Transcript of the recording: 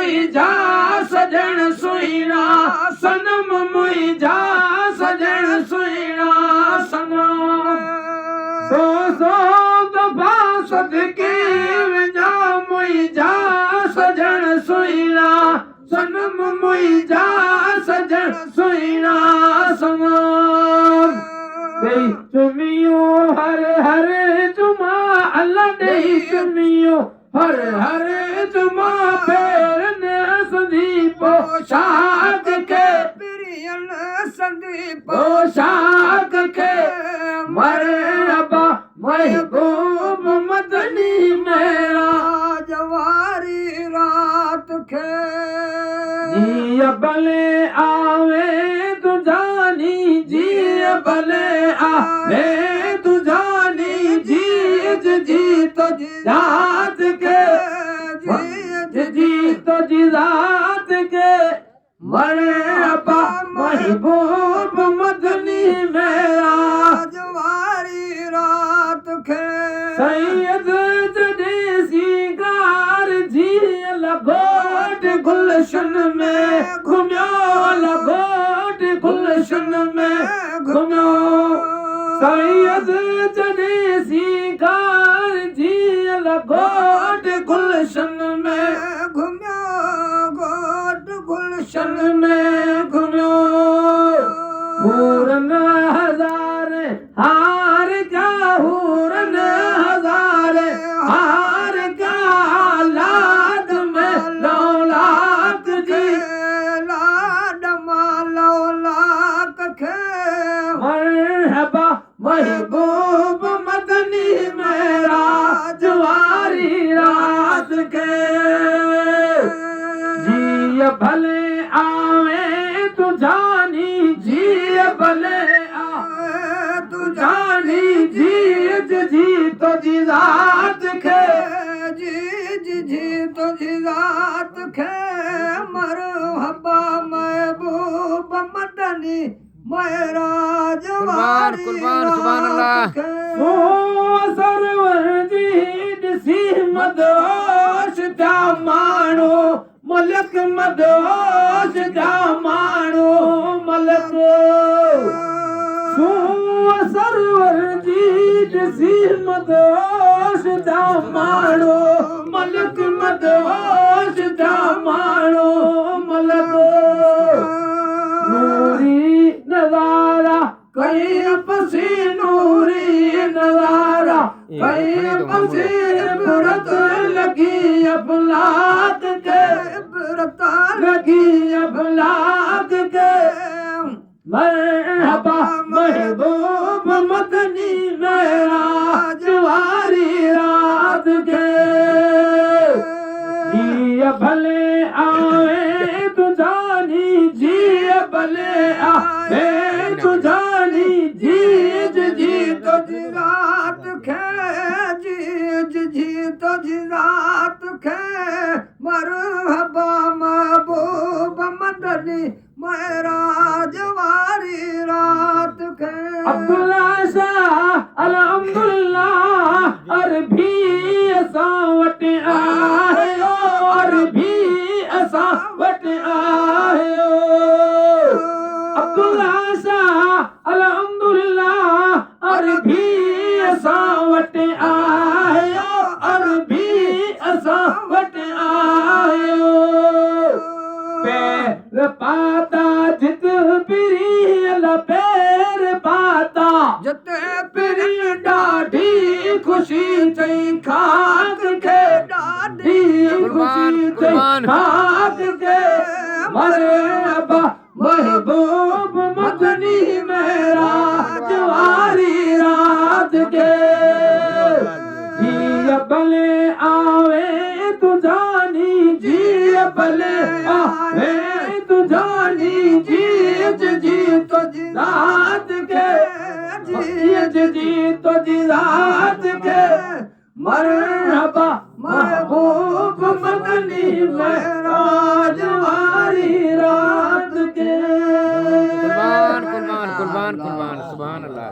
मुइजा सजण सुहिणा सनम मुइजा सजण सुहिणा सनम सो दफ़ा सदके वञा मुइजा सजण सुहिणा सनम मुइजा सजण सुहिणा सनम ॾेई चुमियो हर हर जुमा अल्लाह ॾेई चुमियो हर हर जुमा फेरन संदी पोशाक के प्रियन संदी पोशाक के मरहबा महबूब मदनी मेरा जवारी रात खे जिया भले आवे तू जानी जिया भले आवे तू जानी जी तो रात के जी तो जी रात के मरहबा महबूब मदनी मेरा जवारी रात खे सैयद जॾहिं सिंगार झील घोट गुलशन में घुमियो घोट गुलशन में घुमियो सैयद जॾहिं सिंगार झील घोट गुलशन में घुमियो घोट गुलशन गुलशन में घुमियो हूरन हज़ार हार क्या हूरन हज़ार हार क्या लाद में लौलाक जी लाड लौलाक खे मरहबा महबूब मदनी मेरा जवारी रात के जी भले आवे तू जानी जी भले आवे तू जानी जी तो जी रात के जी तो जी रात खे मरहबा महबूब मदनी मेरा जवारी कुर्बान सुभान अल्लाह ओ सरवर जी ॾिसी मदोश जा माण्हू मलक मदोश जा माण्हू मलक सरवर जी ॾिसी मदोश जा माण्हू मलक मदोश जा माण्हू मलक नूरी नज़ारा कई पसी नूरी नज़ारा कई पसी इबरत लगी अफलाक के इबरत लगी अफलाक के मरहबा महबूब मदनी मेरा जवारी रात के जी भले आवे तू जानी जी भले आवे तू जानी जी तो जी रात खे जी तो जी रात खे मरहबा महबूब मदनी मेरा जवारी रात खे अब्दुल्ला शाह अल्हम्दुलिल्लाह अरबी असां वटि आयो अरबी असां वटि आयो अब्दुल्ला शाह अल्हम्दुलिल्लाह अरबी असां वटि आयो अरबी असां वटि आयो पैर पाता जित पिरी पैर पाता जते पिरी ॾाढी ख़ुशी थई खाक खे ॾाढी ख़ुशी थई खाक के मरहबा महबूब मदनी मेरा जवारी रात के जी भले आवे तू जानी जी भले आवे तू जानी जी तो जी रात के जी तो जी रात के मरहबा महबूब मदनी मेरा जवारी रात के कुर्बान सुभान अल्लाह।